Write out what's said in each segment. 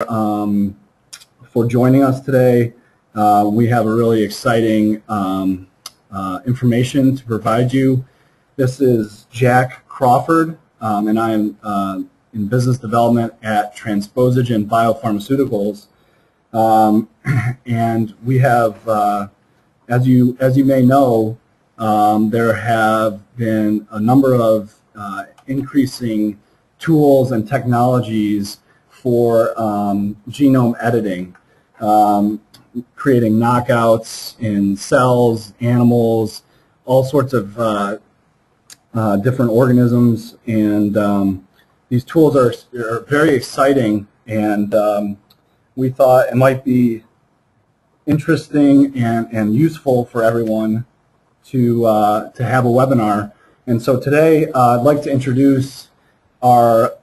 um, for joining us today. We have a really exciting information to provide you. This is Jack Crawford, and I am in business development at Transposogen Biopharmaceuticals. And we have, as you may know, there have been a number of increasing tools and technologies for genome editing, creating knockouts in cells, animals, all sorts of different organisms, and these tools are very exciting, and we thought it might be interesting and useful for everyone to have a webinar. And so today I'd like to introduce our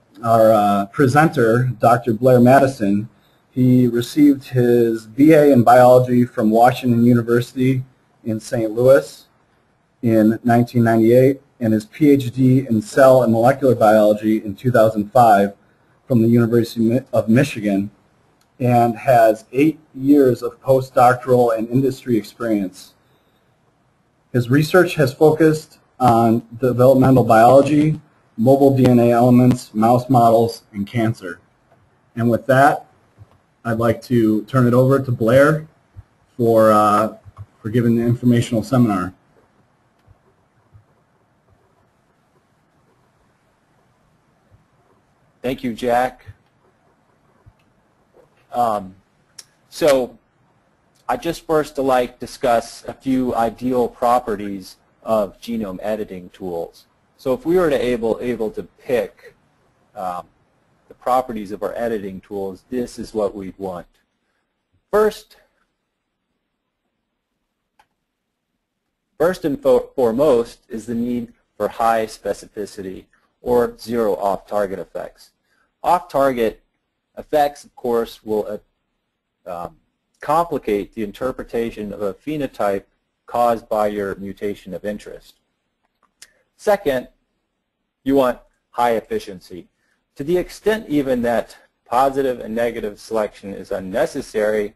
presenter, Dr. Blair Madison. He received his BA in biology from Washington University in St. Louis in 1998 and his PhD in cell and molecular biology in 2005 from the University of Michigan, and has 8 years of postdoctoral and industry experience. His research has focused on developmental biology, mobile DNA elements, mouse models, and cancer. And with that, I'd like to turn it over to Blair for giving the informational seminar. Thank you, Jack. So I just first like to discuss a few ideal properties of genome editing tools. So if we were able to pick the properties of our editing tools, this is what we'd want. First and foremost is the need for high specificity or zero off-target effects. Off-target effects, of course, will complicate the interpretation of a phenotype caused by your mutation of interest. Second, you want high efficiency. To the extent even that positive and negative selection is unnecessary,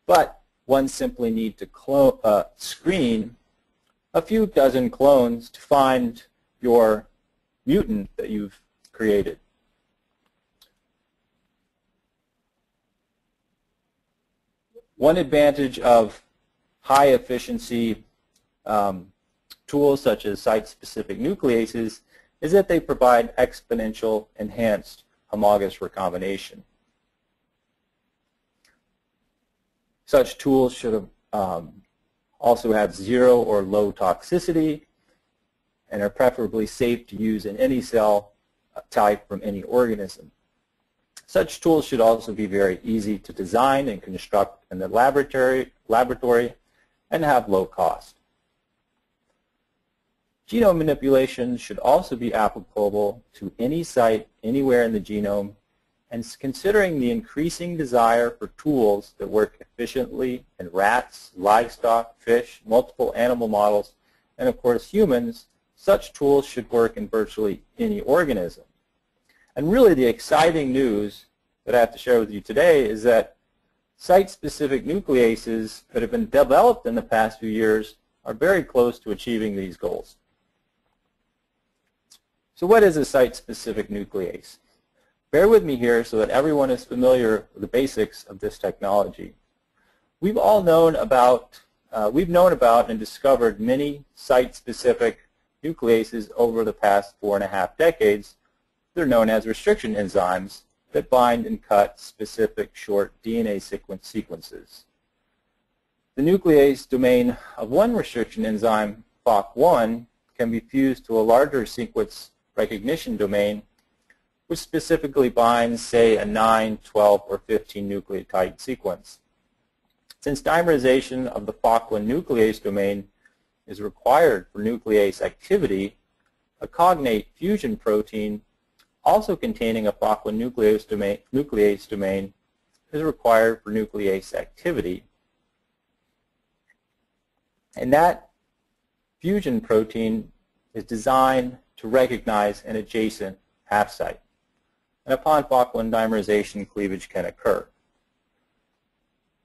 but one simply needs to screen a few dozen clones to find your mutant that you've created. One advantage of high efficiency tools such as site-specific nucleases is that they provide exponential enhanced homologous recombination. Such tools should also have zero or low toxicity and are preferably safe to use in any cell type from any organism. Such tools should also be very easy to design and construct in the laboratory and have low cost. Genome manipulation should also be applicable to any site anywhere in the genome, and considering the increasing desire for tools that work efficiently in rats, livestock, fish, multiple animal models, and of course humans, such tools should work in virtually any organism. And really the exciting news that I have to share with you today is that site-specific nucleases that have been developed in the past few years are very close to achieving these goals. So what is a site-specific nuclease? Bear with me here so that everyone is familiar with the basics of this technology. We've known about and discovered many site-specific nucleases over the past 4.5 decades. They're known as restriction enzymes that bind and cut specific short DNA sequences. The nuclease domain of one restriction enzyme, FOC1, can be fused to a larger sequence recognition domain which specifically binds, say, a 9, 12, or 15 nucleotide sequence. Since dimerization of the FOC1 nuclease domain is required for nuclease activity, a cognate fusion protein also containing a FOC1 nuclease domain is required for nuclease activity. And that fusion protein is designed to recognize an adjacent half site. and upon Falkland dimerization, cleavage can occur.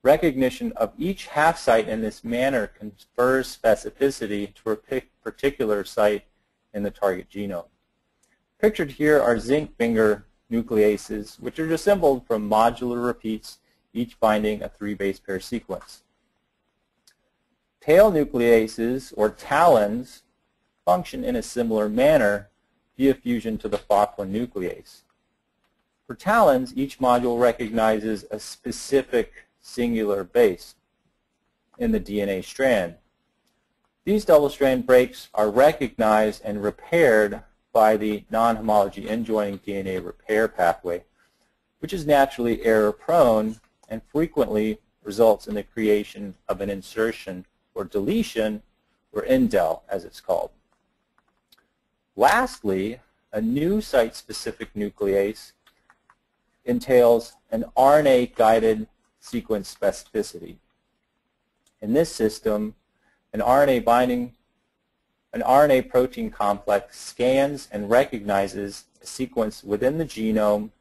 Recognition of each half site in this manner confers specificity to a particular site in the target genome. Pictured here are zinc finger nucleases, which are assembled from modular repeats, each binding a 3-base pair sequence. Tail nucleases, or talons, function in a similar manner via fusion to the Falkland nuclease. For talons, each module recognizes a specific singular base in the DNA strand. These double-strand breaks are recognized and repaired by the non-homology end-joining DNA repair pathway, which is naturally error-prone and frequently results in the creation of an insertion or deletion, or indel as it's called. Lastly, a new site-specific nuclease entails an RNA-guided sequence specificity. In this system, an RNA protein complex scans and recognizes a sequence within the genome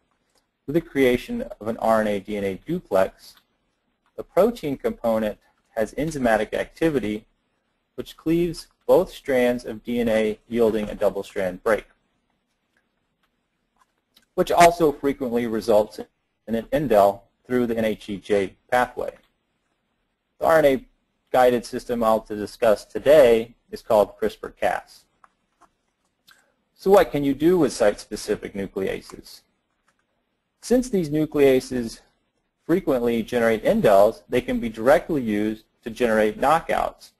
with the creation of an RNA-DNA duplex. The protein component has enzymatic activity which cleaves both strands of DNA, yielding a double-strand break, which also frequently results in an indel through the NHEJ pathway. The RNA-guided system I'll discuss today is called CRISPR-Cas. So what can you do with site-specific nucleases? Since these nucleases frequently generate indels, they can be directly used to generate knockouts,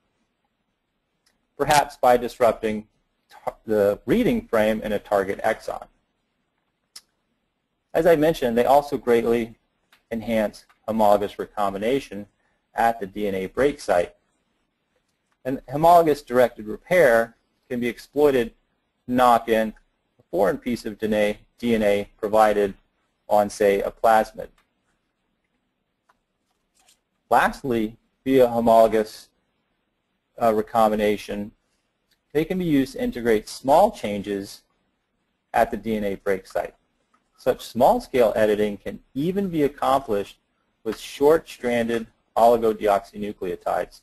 perhaps by disrupting the reading frame in a target exon. As I mentioned, they also greatly enhance homologous recombination at the DNA break site. And homologous directed repair can be exploited to knock in a foreign piece of DNA provided on, say, a plasmid. Lastly, via homologous recombination, they can be used to integrate small changes at the DNA break site. Such small-scale editing can even be accomplished with short-stranded oligodeoxynucleotides,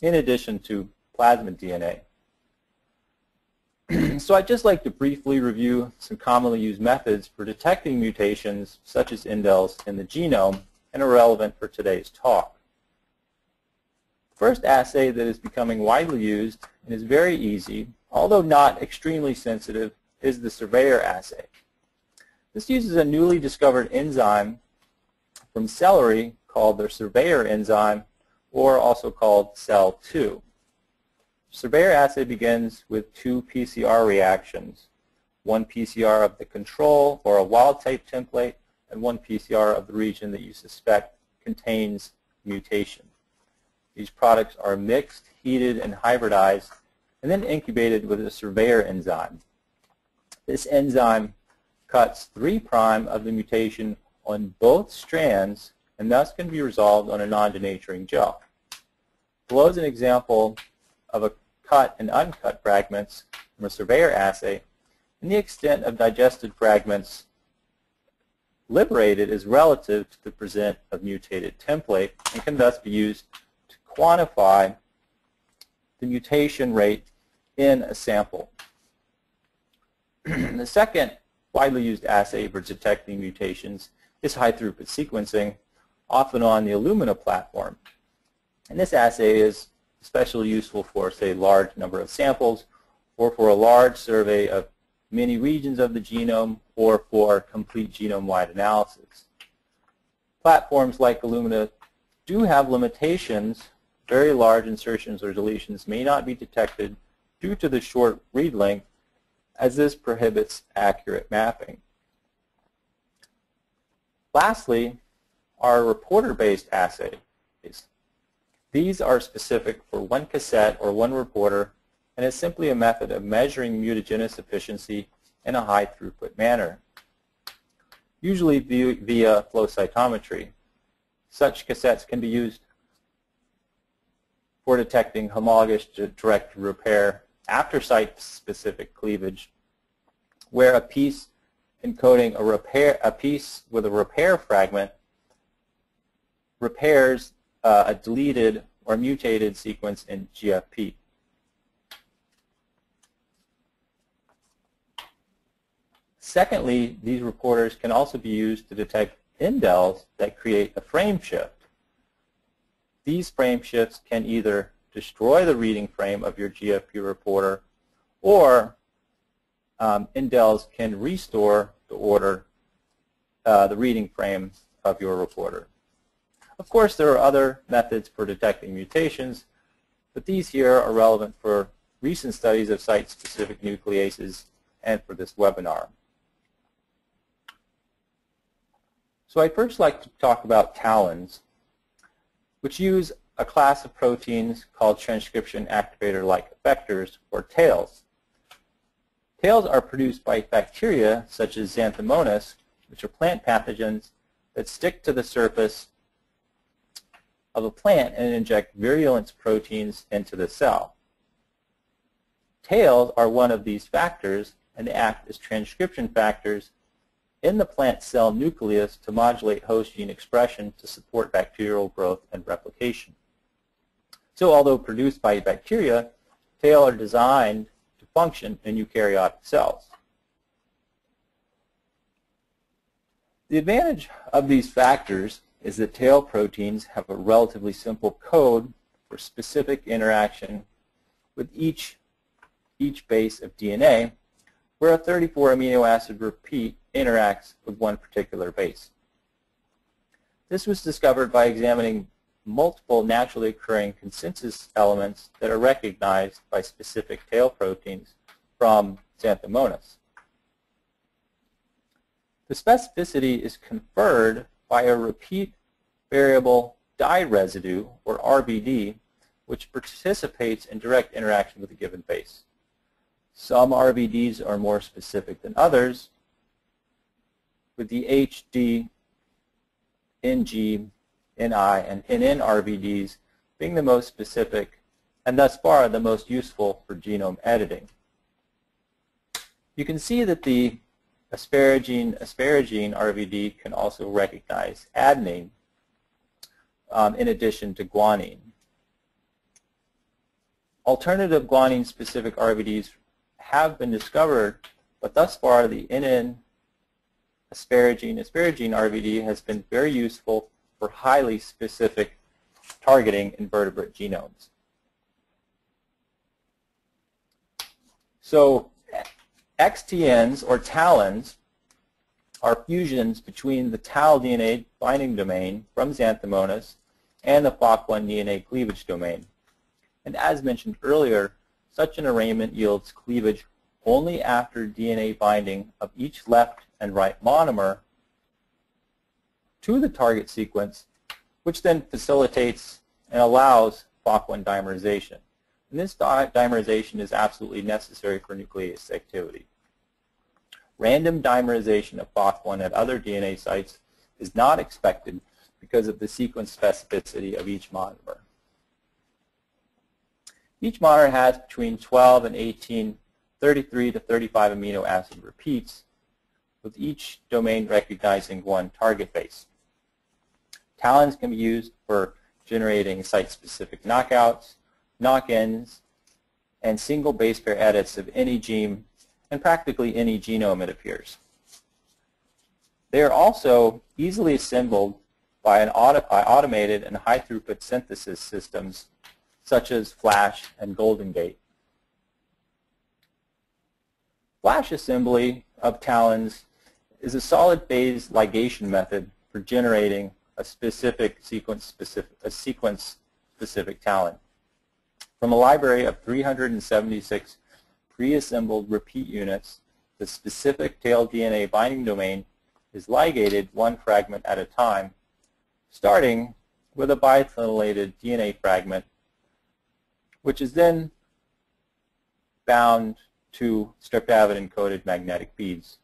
in addition to plasmid DNA. So I'd just like to briefly review some commonly used methods for detecting mutations such as indels in the genome and are relevant for today's talk. The first assay that is becoming widely used and is very easy, although not extremely sensitive, is the surveyor assay. This uses a newly discovered enzyme from celery called the surveyor enzyme, or also called CEL2. The surveyor assay begins with 2 PCR reactions, 1 PCR of the control or a wild-type template, and 1 PCR of the region that you suspect contains mutation. These products are mixed, heated, and hybridized, and then incubated with a surveyor enzyme. This enzyme cuts 3' of the mutation on both strands and thus can be resolved on a non-denaturing gel. Below is an example of a cut and uncut fragments from a surveyor assay, and the extent of digested fragments liberated is relative to the percent of mutated template and can thus be used to quantify the mutation rate in a sample. The second widely used assay for detecting mutations is high-throughput sequencing, often on the Illumina platform. And this assay is especially useful for, say, large number of samples, or for a large survey of many regions of the genome, or for complete genome-wide analysis. Platforms like Illumina do have limitations. Very large insertions or deletions may not be detected due to the short read length, as this prohibits accurate mapping. Lastly, are reporter-based assays. These are specific for one cassette or one reporter, and is simply a method of measuring mutagenesis efficiency in a high-throughput manner, usually via flow cytometry. Such cassettes can be used for detecting homologous direct repair after site-specific cleavage, where a piece encoding a piece with a repair fragment repairs a deleted or mutated sequence in GFP. Secondly, these reporters can also be used to detect indels that create a frame shift. These frame shifts can either destroy the reading frame of your GFP reporter, or indels can restore the reading frame of your reporter. Of course, there are other methods for detecting mutations, but these here are relevant for recent studies of site-specific nucleases and for this webinar. So I'd first like to talk about TALENs, which use a class of proteins called transcription activator-like effectors, or TALEs. TALEs are produced by bacteria such as Xanthomonas, which are plant pathogens that stick to the surface of a plant and inject virulence proteins into the cell. TALEs are one of these factors and act as transcription factors in the plant cell nucleus to modulate host gene expression to support bacterial growth and replication. So although produced by bacteria, TALE are designed to function in eukaryotic cells. The advantage of these factors is that TALE proteins have a relatively simple code for specific interaction with each base of DNA, where a 34 amino acid repeat interacts with one particular base. This was discovered by examining multiple naturally occurring consensus elements that are recognized by specific TALE proteins from Xanthomonas. The specificity is conferred by a repeat variable dye residue, or RVD, which participates in direct interaction with a given base. Some RVDs are more specific than others, with the HD, NG, NI, and NN RVDs being the most specific and thus far the most useful for genome editing. You can see that the asparagine RVD can also recognize adenine in addition to guanine. Alternative guanine-specific RVDs have been discovered, but thus far the NN asparagine RVD has been very useful for highly specific targeting in vertebrate genomes. So XTNs, or TALENs, are fusions between the TAL DNA binding domain from Xanthomonas and the FOC1 DNA cleavage domain. And as mentioned earlier, such an arrangement yields cleavage only after DNA binding of each left and right monomer to the target sequence, which then facilitates and allows FOC1 dimerization. And this dimerization is absolutely necessary for nuclease activity. Random dimerization of FOC1 at other DNA sites is not expected because of the sequence specificity of each monomer. Each monomer has between 12 and 18, 33 to 35 amino acid repeats, with each domain recognizing one target base. TALENs can be used for generating site-specific knockouts, knock-ins, and single base pair edits of any gene and practically any genome, it appears. They are also easily assembled by automated and high-throughput synthesis systems such as Flash and Golden Gate. Flash assembly of TALENs is a solid phase ligation method for generating a sequence-specific TALEN. From a library of 376 pre-assembled repeat units, the specific tail DNA binding domain is ligated one fragment at a time, starting with a biethylated DNA fragment, which is then bound to streptavidin-coated magnetic beads.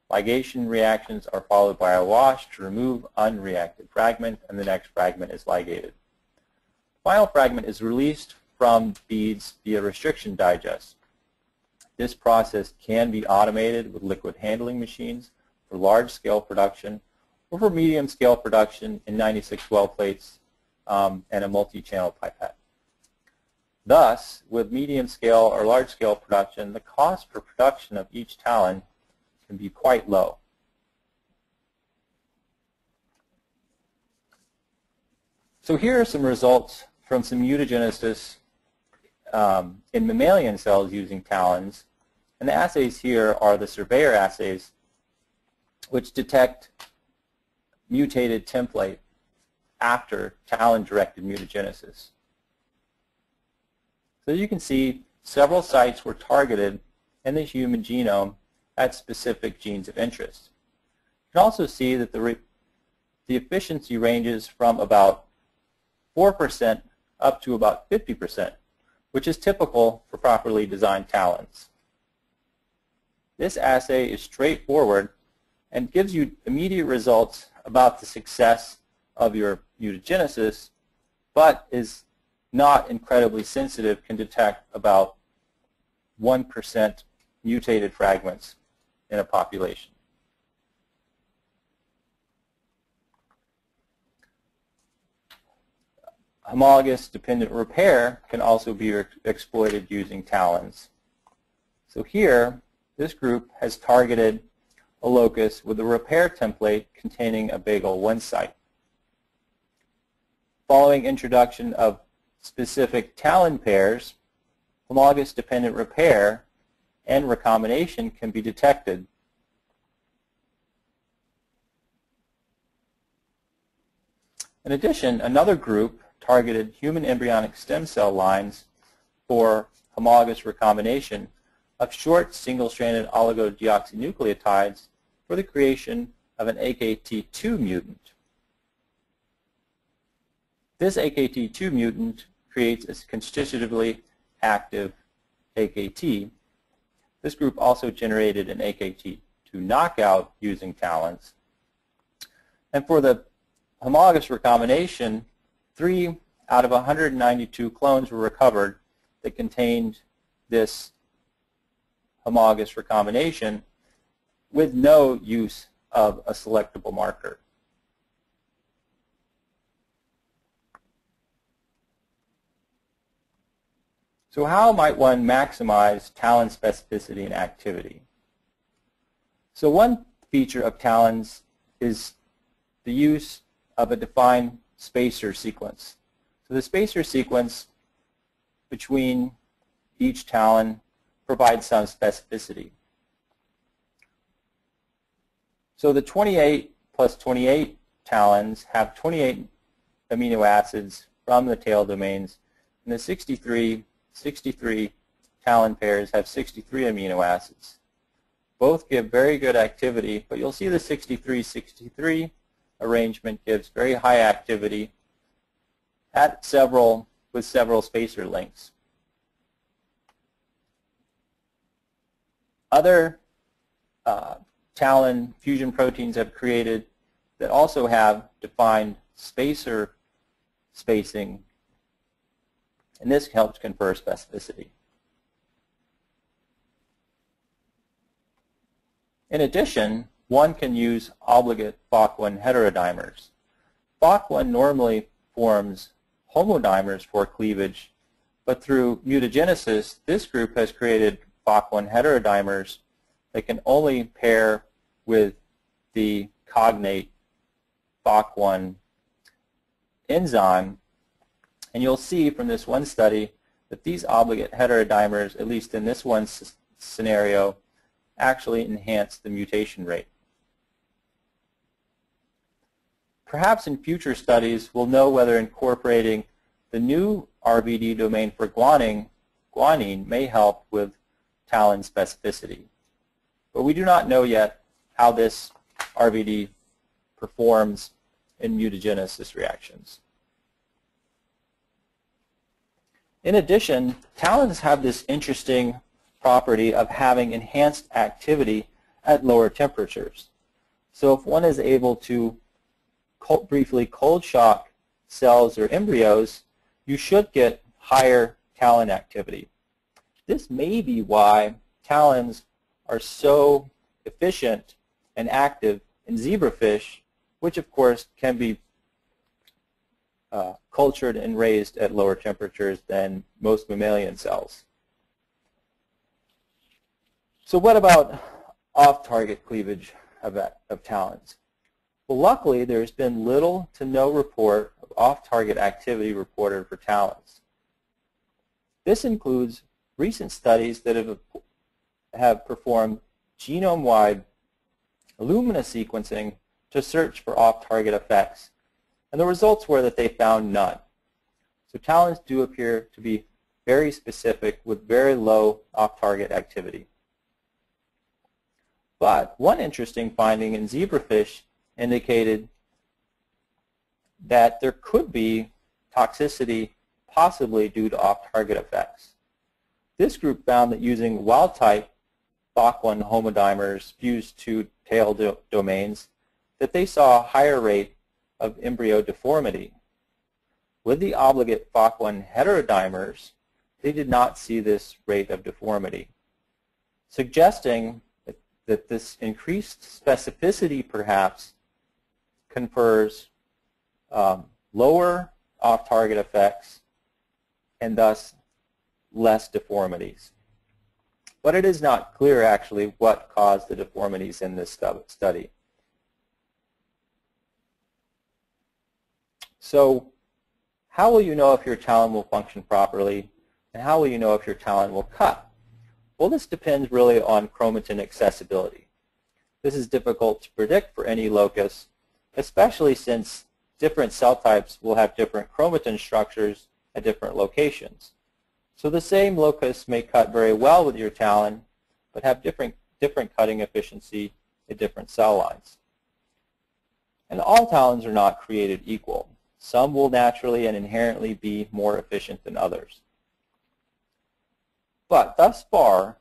Ligation reactions are followed by a wash to remove unreacted fragment, and the next fragment is ligated. The final fragment is released from beads via restriction digest. this process can be automated with liquid handling machines for large-scale production or for medium-scale production in 96 well plates and a multi-channel pipette. Thus, with medium-scale or large-scale production, the cost per production of each talon can be quite low. So here are some results from some mutagenesis in mammalian cells using talons. And the assays here are the Surveyor assays, which detect mutated template after talon-directed mutagenesis. So you can see several sites were targeted in the human genome at specific genes of interest. You can also see that the efficiency ranges from about 4% up to about 50%, which is typical for properly designed talons. This assay is straightforward and gives you immediate results about the success of your mutagenesis, but is not incredibly sensitive, can detect about 1% mutated fragments in a population. Homologous dependent repair can also be exploited using talons. So here, this group has targeted a locus with a repair template containing a Bagel1 site. Following introduction of specific talon pairs, homologous dependent repair and recombination can be detected. In addition, another group targeted human embryonic stem cell lines for homologous recombination of short single-stranded oligodeoxynucleotides for the creation of an AKT2 mutant. This AKT2 mutant creates a constitutively active AKT. This group also generated an AKT2 knockout using talons. And for the homologous recombination, 3 out of 192 clones were recovered that contained this homologous recombination with no use of a selectable marker. So how might one maximize talon specificity and activity? So one feature of talons is the use of a defined spacer sequence. So the spacer sequence between each talon provides some specificity. So the 28 plus 28 talons have 28 amino acids from the tail domains, and the 63 talon pairs have 63 amino acids. Both give very good activity, but you'll see the 63-63 arrangement gives very high activity at with several spacer lengths. Other talon fusion proteins have created that also have defined spacer spacing, and this helps confer specificity. In addition, one can use obligate FOC1 heterodimers. FOC1 normally forms homodimers for cleavage, but through mutagenesis, this group has created FOC1 heterodimers that can only pair with the cognate FOC1 enzyme. And you'll see from this one study that these obligate heterodimers, at least in this one scenario, actually enhance the mutation rate. Perhaps in future studies, we'll know whether incorporating the new RBD domain for guanine may help with talon specificity. But we do not know yet how this RBD performs in mutagenesis reactions. In addition, talons have this interesting property of having enhanced activity at lower temperatures. So if one is able to briefly cold shock cells or embryos, you should get higher talon activity. This may be why talons are so efficient and active in zebrafish, which of course can be cultured and raised at lower temperatures than most mammalian cells. So what about off-target cleavage of talons? Well, luckily, there's been little to no report of off-target activity reported for talons. This includes recent studies that have performed genome-wide Illumina sequencing to search for off-target effects, and the results were that they found none. So talons do appear to be very specific with very low off-target activity. But one interesting finding in zebrafish indicated that there could be toxicity possibly due to off-target effects. This group found that using wild-type FOC1 homodimers fused to tail domains, that they saw a higher rate of embryo deformity. With the obligate FOC1 heterodimers, they did not see this rate of deformity, suggesting that this increased specificity perhaps confers lower off-target effects and thus less deformities. But it is not clear actually what caused the deformities in this study. So how will you know if your talon will function properly, and how will you know if your talon will cut? Well, this depends really on chromatin accessibility. This is difficult to predict for any locus, especially since different cell types will have different chromatin structures at different locations. So the same locus may cut very well with your talon, but have different cutting efficiency at different cell lines. And all talons are not created equal. Some will naturally and inherently be more efficient than others. But thus far,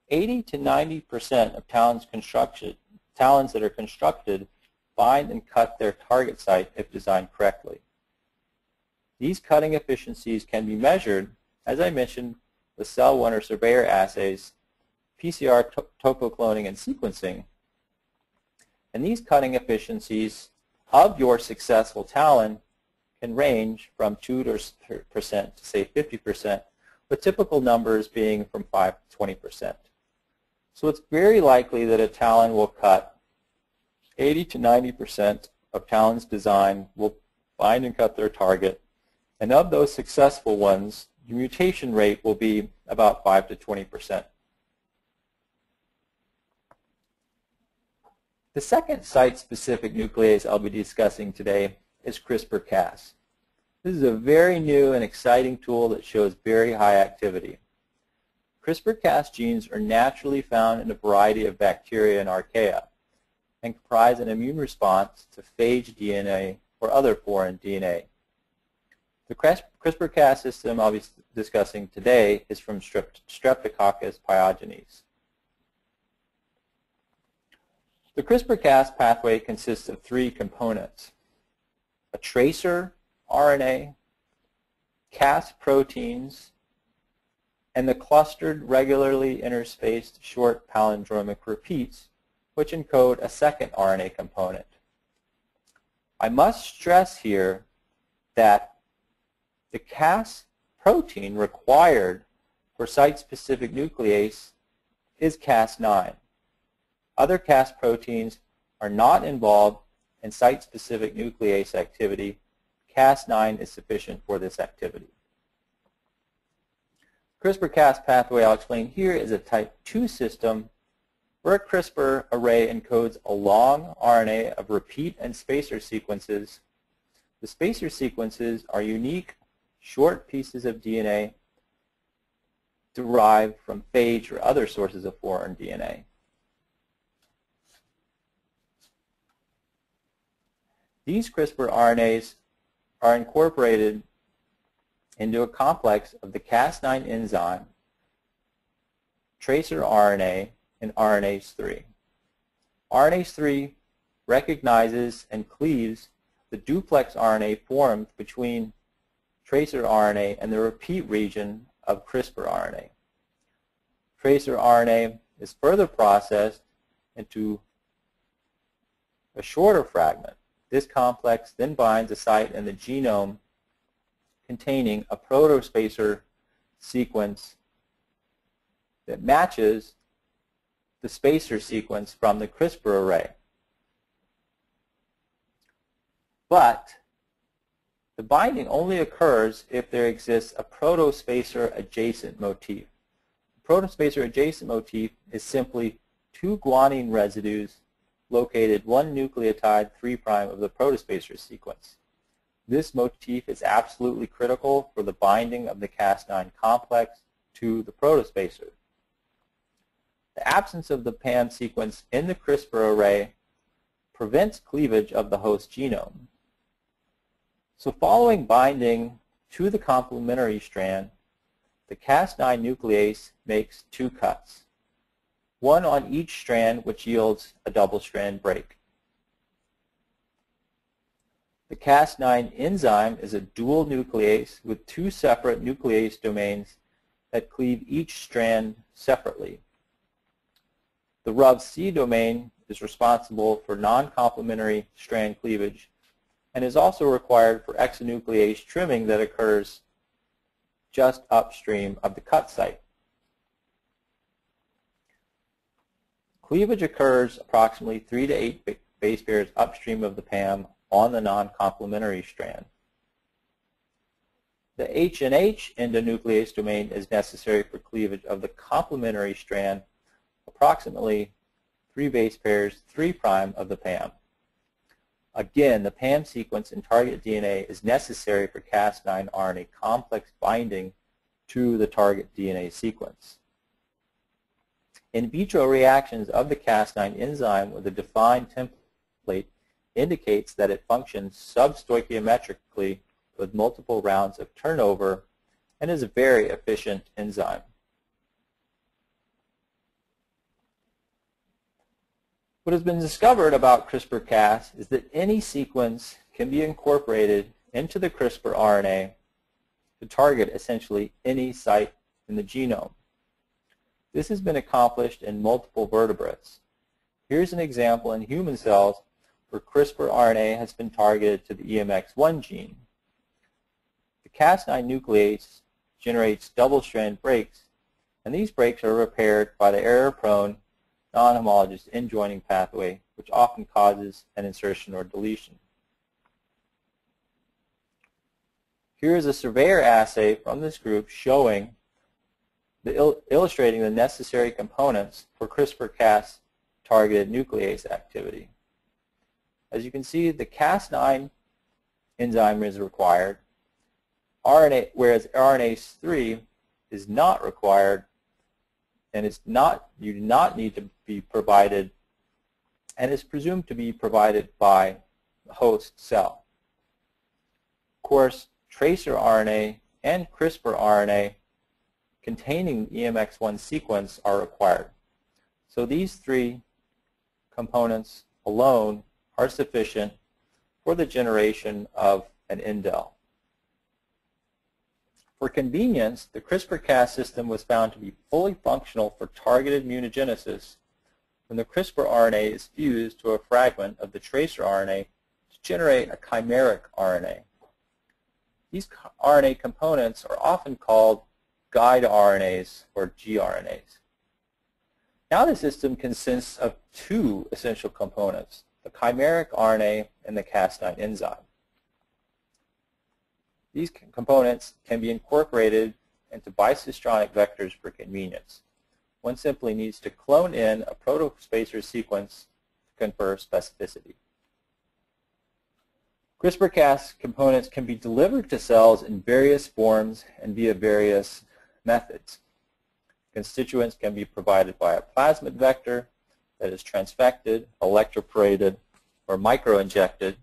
80 to 90% of talons that are constructed bind and cut their target site if designed correctly. These cutting efficiencies can be measured, as I mentioned, with cell 1 or surveyor assays, PCR topocloning and sequencing. And these cutting efficiencies of your successful talon can range from 2% to say 50%, with typical numbers being from 5 to 20%. So it's very likely that a talon will cut 80 to 90% of talons designed will bind and cut their target, and of those successful ones, the mutation rate will be about 5 to 20%. The second site-specific nuclease I'll be discussing today is CRISPR-Cas. This is a very new and exciting tool that shows very high activity. CRISPR-Cas genes are naturally found in a variety of bacteria and archaea and comprise an immune response to phage DNA or other foreign DNA. The CRISPR-Cas system I'll be discussing today is from Streptococcus pyogenes. The CRISPR-Cas pathway consists of 3 components: a tracer RNA, Cas proteins, and the clustered, regularly interspaced short palindromic repeats, which encode a second RNA component. I must stress here that the Cas protein required for site-specific nuclease is Cas9. Other Cas proteins are not involved in site-specific nuclease activity. Cas9 is sufficient for this activity. CRISPR-Cas pathway I'll explain here is a type 2 system where a CRISPR array encodes a long RNA of repeat and spacer sequences. The spacer sequences are unique, short pieces of DNA derived from phage or other sources of foreign DNA. These CRISPR RNAs are incorporated into a complex of the Cas9 enzyme, tracer RNA, and RNase 3. RNase 3 recognizes and cleaves the duplex RNA formed between tracer RNA and the repeat region of CRISPR RNA. tracer RNA is further processed into a shorter fragment. This complex then binds a site in the genome containing a protospacer sequence that matches the spacer sequence from the CRISPR array. But the binding only occurs if there exists a protospacer adjacent motif. The protospacer adjacent motif is simply two guanine residues located one nucleotide 3' of the protospacer sequence. This motif is absolutely critical for the binding of the Cas9 complex to the protospacer. The absence of the PAM sequence in the CRISPR array prevents cleavage of the host genome. So following binding to the complementary strand, the Cas9 nuclease makes two cuts, one on each strand, which yields a double-strand break. The Cas9 enzyme is a dual nuclease with two separate nuclease domains that cleave each strand separately. The RUV-C domain is responsible for non-complementary strand cleavage and is also required for exonuclease trimming that occurs just upstream of the cut site. Cleavage occurs approximately 3 to 8 base pairs upstream of the PAM on the non-complementary strand. The H and H endonuclease domain is necessary for cleavage of the complementary strand approximately 3 base pairs 3' of the PAM. Again, the PAM sequence in target DNA is necessary for Cas9 RNA complex binding to the target DNA sequence. In vitro reactions of the Cas9 enzyme with a defined template indicates that it functions substoichiometrically with multiple rounds of turnover and is a very efficient enzyme. What has been discovered about CRISPR-Cas is that any sequence can be incorporated into the CRISPR RNA to target essentially any site in the genome. This has been accomplished in multiple vertebrates. Here's an example in human cells where CRISPR RNA has been targeted to the EMX1 gene. The Cas9 nuclease generates double-strand breaks, and these breaks are repaired by the error-prone non-homologous end joining pathway, which often causes an insertion or deletion. Here is a surveyor assay from this group showing illustrating the necessary components for CRISPR-Cas targeted nuclease activity. As you can see, the Cas9 enzyme is required, whereas RNase 3 is not required, and you do not need to be provided, and is presumed to be provided by the host cell. Of course, tracer RNA and CRISPR RNA containing the EMX1 sequence are required. So these three components alone are sufficient for the generation of an indel. For convenience, the CRISPR-Cas system was found to be fully functional for targeted mutagenesis when the CRISPR RNA is fused to a fragment of the tracer RNA to generate a chimeric RNA. These RNA components are often called guide RNAs or gRNAs. Now the system consists of two essential components, the chimeric RNA and the Cas9 enzyme. These components can be incorporated into bicistronic vectors for convenience. One simply needs to clone in a protospacer sequence to confer specificity. CRISPR-Cas components can be delivered to cells in various forms and via various methods. Constituents can be provided by a plasmid vector that is transfected, electroporated, or microinjected.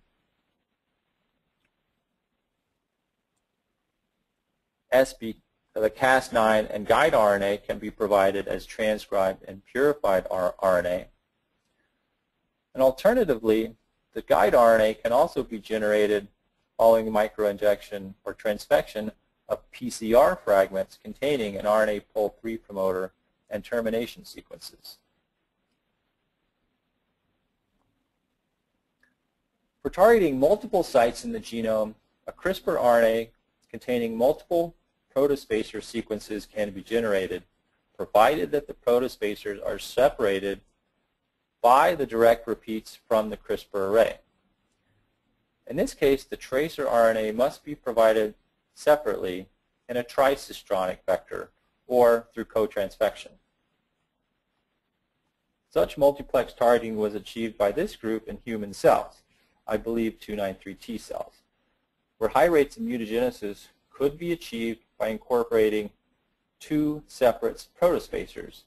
The Cas9 and guide RNA can be provided as transcribed and purified RNA. And alternatively, the guide RNA can also be generated following microinjection or transfection of PCR fragments containing an RNA pol 3 promoter and termination sequences. For targeting multiple sites in the genome, a CRISPR RNA containing multiple protospacer sequences can be generated, provided that the protospacers are separated by the direct repeats from the CRISPR array. In this case, the tracer RNA must be provided separately in a tricistronic vector or through co-transfection. Such multiplex targeting was achieved by this group in human cells, I believe 293T cells, where high rates of mutagenesis could be achieved by incorporating two separate protospacers.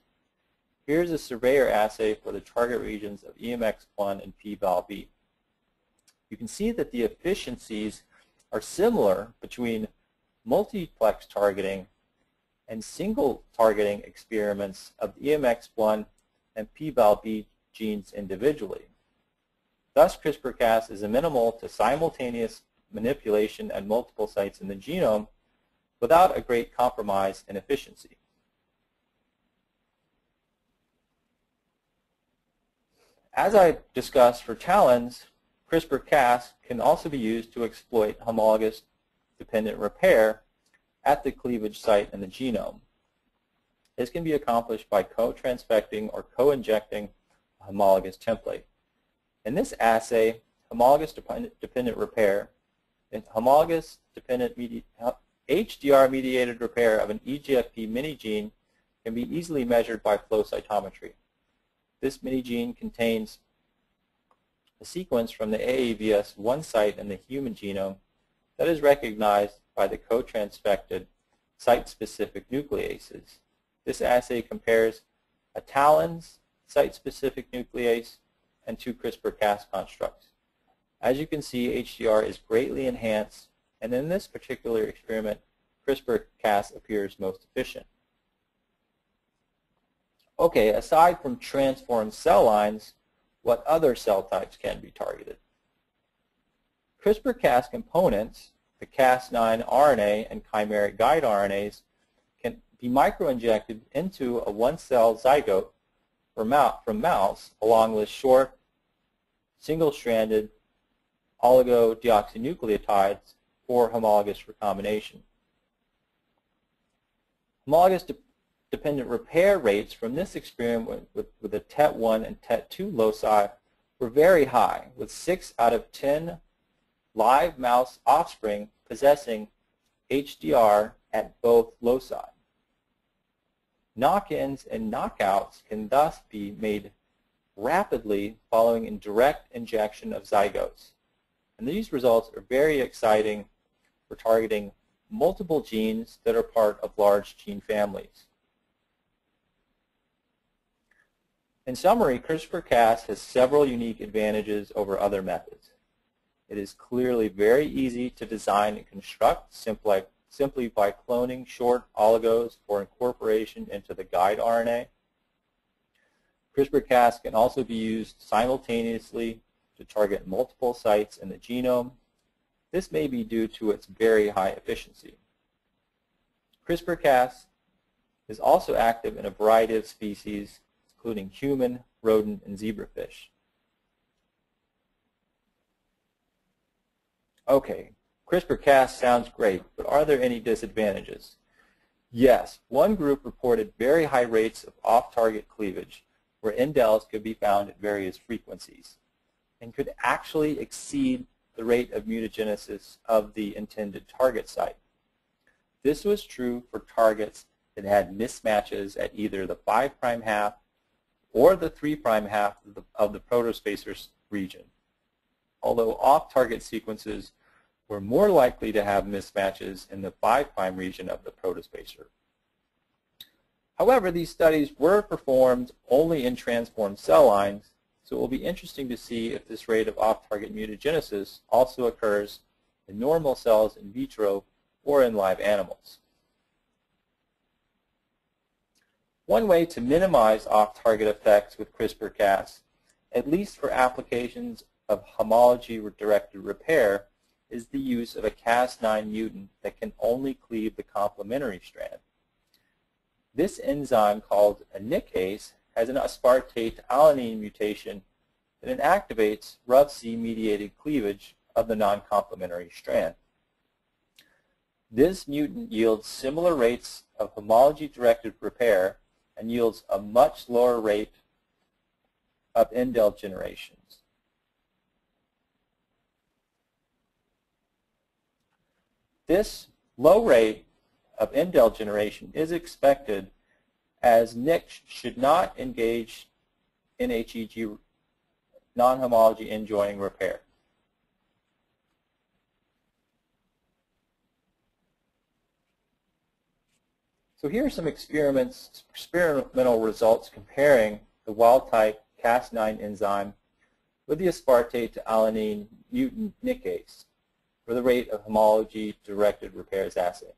Here's a surveyor assay for the target regions of EMX1 and P-Val-B. You can see that the efficiencies are similar between multiplex targeting and single targeting experiments of EMX1 and P-Val-B genes individually. Thus, CRISPR-Cas is amenable to simultaneous manipulation at multiple sites in the genome without a great compromise in efficiency. As I discussed for TALENs, CRISPR-Cas can also be used to exploit homologous dependent repair at the cleavage site in the genome. This can be accomplished by co-transfecting or co-injecting a homologous template. In this assay, homologous dependent repair and homologous dependent HDR-mediated repair of an EGFP mini-gene can be easily measured by flow cytometry. This mini-gene contains a sequence from the AAVS1 site in the human genome that is recognized by the co-transfected site-specific nucleases. This assay compares a TALEN's site-specific nuclease and two CRISPR-Cas constructs. As you can see, HDR is greatly enhanced, and in this particular experiment, CRISPR-Cas appears most efficient. Okay, aside from transformed cell lines, what other cell types can be targeted? CRISPR-Cas components, the Cas9 RNA and chimeric guide RNAs, can be microinjected into a one-cell zygote from mouse along with short, single-stranded oligodeoxynucleotides for homologous recombination. Homologous dependent repair rates from this experiment with the TET1 and TET2 loci were very high, with 6 out of 10 live mouse offspring possessing HDR at both loci. Knock-ins and knockouts can thus be made rapidly following a direct injection of zygotes. And these results are very exciting for targeting multiple genes that are part of large gene families. In summary, CRISPR-Cas has several unique advantages over other methods. It is clearly very easy to design and construct simply by cloning short oligos for incorporation into the guide RNA. CRISPR-Cas can also be used simultaneously to target multiple sites in the genome. This may be due to its very high efficiency. CRISPR-Cas is also active in a variety of species, including human, rodent, and zebrafish. Okay, CRISPR-Cas sounds great, but are there any disadvantages? Yes, one group reported very high rates of off-target cleavage, where indels could be found at various frequencies, and could actually exceed the rate of mutagenesis of the intended target site. This was true for targets that had mismatches at either the 5' half or the 3' half of the protospacer region, although off-target sequences were more likely to have mismatches in the 5' region of the protospacer. However, these studies were performed only in transformed cell lines, so it will be interesting to see if this rate of off-target mutagenesis also occurs in normal cells in vitro or in live animals. One way to minimize off-target effects with CRISPR-Cas, at least for applications of homology-directed repair, is the use of a Cas9 mutant that can only cleave the complementary strand. This enzyme, called a nickase, has an aspartate alanine mutation that inactivates RUBC-mediated cleavage of the non-complementary strand. This mutant yields similar rates of homology-directed repair and yields a much lower rate of indel generations. This low rate of indel generation is expected as NIC should not engage in HEG non-homology end joining repair. So here are some experimental results comparing the wild-type Cas9 enzyme with the aspartate to alanine mutant nickase for the rate of homology-directed repairs assay.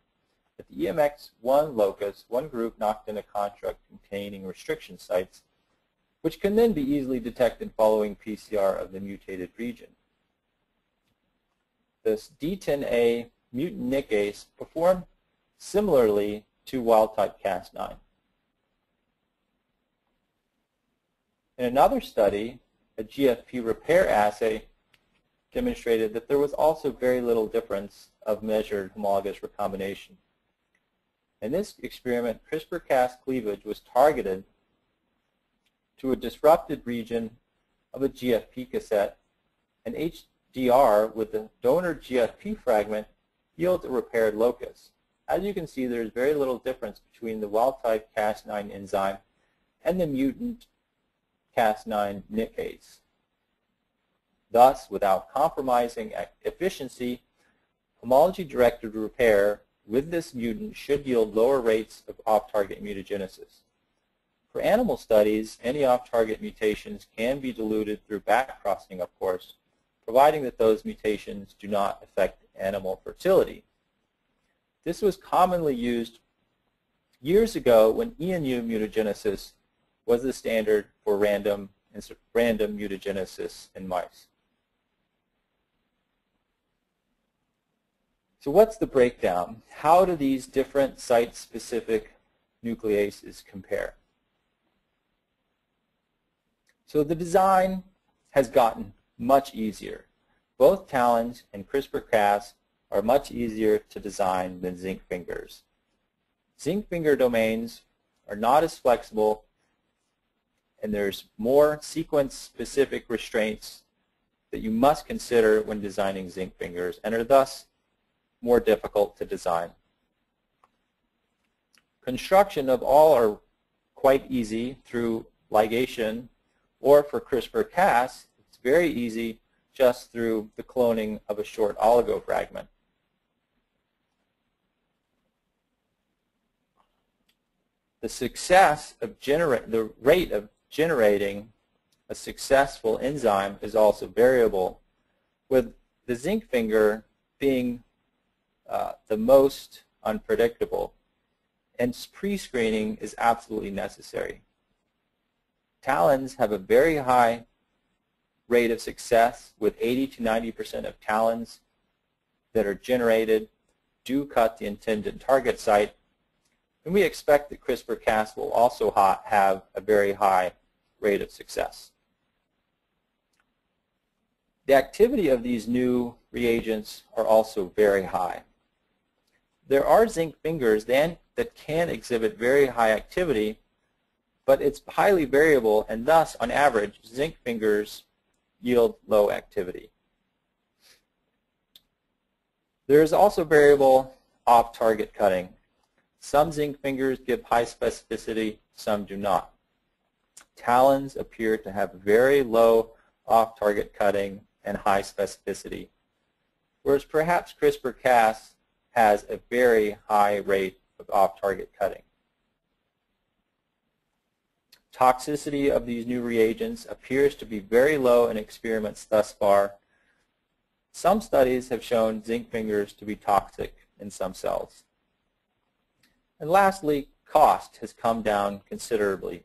At the EMX1 locus, one group knocked in a construct containing restriction sites, which can then be easily detected following PCR of the mutated region. This D10A mutant nickase performed similarly to wild-type Cas9. In another study, a GFP repair assay demonstrated that there was also very little difference of measured homologous recombination. In this experiment, CRISPR-Cas cleavage was targeted to a disrupted region of a GFP cassette, and HDR with the donor GFP fragment yields a repaired locus. As you can see, there is very little difference between the wild-type Cas9 enzyme and the mutant Cas9 nickase. Thus, without compromising efficiency, homology-directed repair with this mutant should yield lower rates of off-target mutagenesis. For animal studies, any off-target mutations can be diluted through backcrossing, of course, providing that those mutations do not affect animal fertility. This was commonly used years ago when ENU mutagenesis was the standard for random mutagenesis in mice. So what's the breakdown? How do these different site-specific nucleases compare? So the design has gotten much easier. Both TALENs and CRISPR-Cas are much easier to design than zinc fingers. Zinc finger domains are not as flexible, and there's more sequence-specific restraints that you must consider when designing zinc fingers and are thus more difficult to design. Construction of all are quite easy through ligation, or for CRISPR-Cas, it's very easy just through the cloning of a short oligo fragment. The rate of generating a successful enzyme is also variable, with the zinc finger being the most unpredictable, and pre-screening is absolutely necessary. TALENs have a very high rate of success, with 80 to 90% of TALENs that are generated do cut the intended target site, and we expect that CRISPR-Cas will also have a very high rate of success. The activity of these new reagents are also very high. There are zinc fingers that can exhibit very high activity, but it's highly variable, and thus, on average, zinc fingers yield low activity. There is also variable off-target cutting. Some zinc fingers give high specificity, some do not. TALENs appear to have very low off-target cutting and high specificity, whereas perhaps CRISPR-Cas has a very high rate of off-target cutting. Toxicity of these new reagents appears to be very low in experiments thus far. Some studies have shown zinc fingers to be toxic in some cells. And lastly, cost has come down considerably.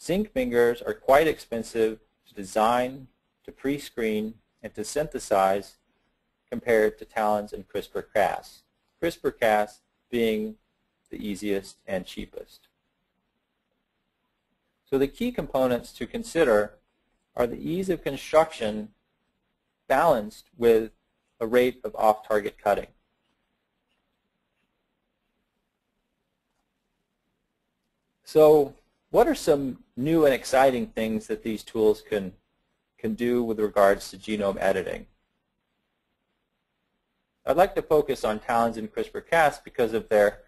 Zinc fingers are quite expensive to design, to pre-screen, and to synthesize compared to TALENs and CRISPR-Cas. CRISPR-Cas being the easiest and cheapest. So the key components to consider are the ease of construction balanced with a rate of off-target cutting. So what are some new and exciting things that these tools can do with regards to genome editing? I'd like to focus on TALENs and CRISPR-Cas because of their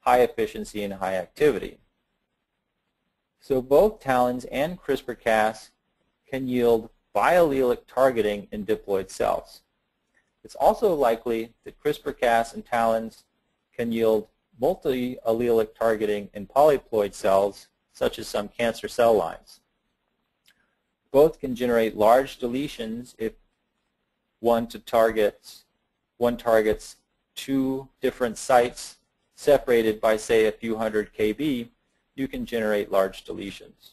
high efficiency and high activity. So both TALENs and CRISPR-Cas can yield biallelic targeting in diploid cells. It's also likely that CRISPR-Cas and TALENs can yield multi-allelic targeting in polyploid cells, such as some cancer cell lines. Both can generate large deletions if one targets two different sites separated by, say, a few hundred kb. You can generate large deletions.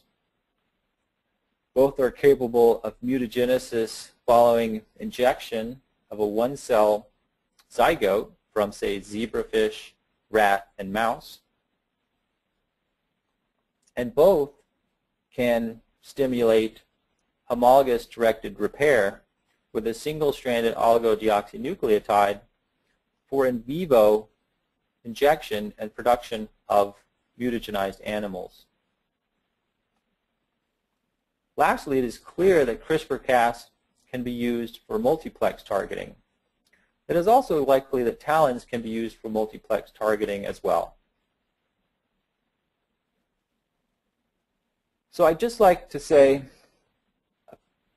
Both are capable of mutagenesis following injection of a one-cell zygote from, say, zebrafish, rat, and mouse. And both can stimulate homologous directed repair with a single-stranded oligodeoxynucleotide for in vivo injection and production of mutagenized animals. Lastly, it is clear that CRISPR-Cas can be used for multiplex targeting. It is also likely that TALENs can be used for multiplex targeting as well. So I'd just like to say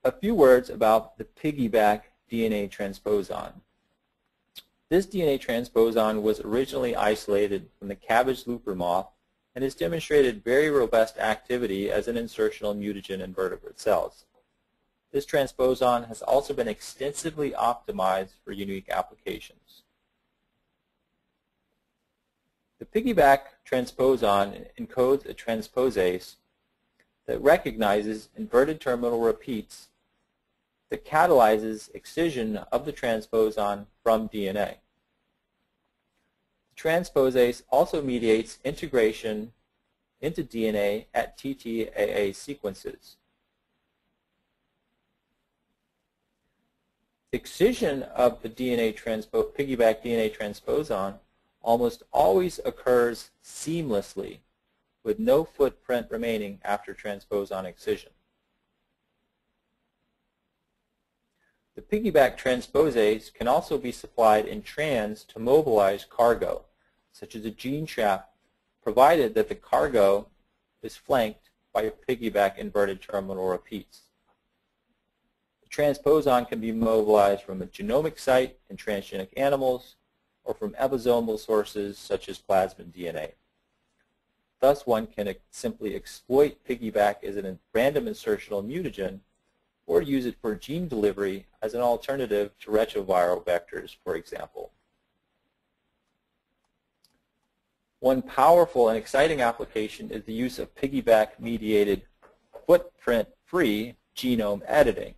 a few words about the piggyback DNA transposon. This DNA transposon was originally isolated from the cabbage looper moth and has demonstrated very robust activity as an insertional mutagen in vertebrate cells. This transposon has also been extensively optimized for unique applications. The piggyback transposon encodes a transposase that recognizes inverted terminal repeats that catalyzes excision of the transposon from DNA. The transposase also mediates integration into DNA at TTAA sequences. Excision of the piggyback DNA transposon almost always occurs seamlessly, with no footprint remaining after transposon excision. The piggyback transposase can also be supplied in trans to mobilize cargo, such as a gene trap, provided that the cargo is flanked by piggyback inverted terminal repeats. The transposon can be mobilized from a genomic site in transgenic animals or from episomal sources such as plasmid DNA. Thus, one can simply exploit piggyback as a random insertional mutagen or use it for gene delivery as an alternative to retroviral vectors, for example. One powerful and exciting application is the use of piggyback-mediated footprint-free genome editing.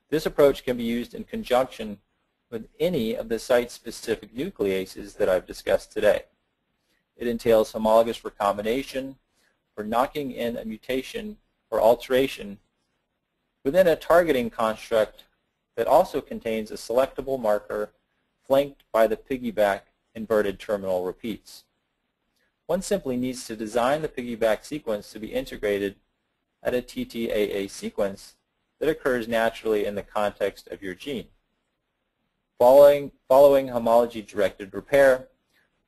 This approach can be used in conjunction with any of the site-specific nucleases that I've discussed today. It entails homologous recombination for knocking in a mutation or alteration within a targeting construct that also contains a selectable marker flanked by the piggyback inverted terminal repeats. One simply needs to design the piggyback sequence to be integrated at a TTAA sequence that occurs naturally in the context of your gene. Following homology-directed repair,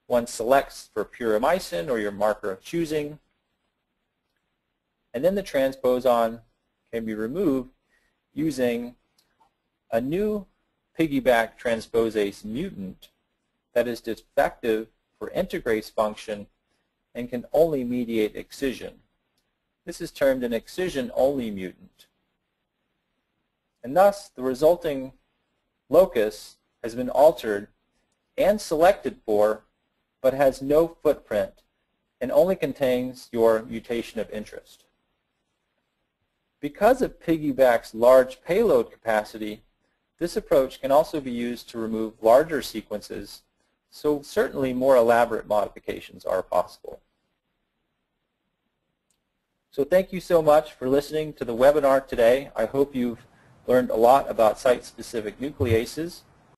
one selects for puromycin or your marker of choosing, and then the transposon can be removed using a new piggyback transposase mutant that is defective for integrase function and can only mediate excision. This is termed an excision-only mutant. And thus, the resulting locus has been altered and selected for, but has no footprint and only contains your mutation of interest. Because of piggyback's large payload capacity, this approach can also be used to remove larger sequences, So certainly more elaborate modifications are possible. So thank you so much for listening to the webinar today. I hope you've learned a lot about site-specific nucleases.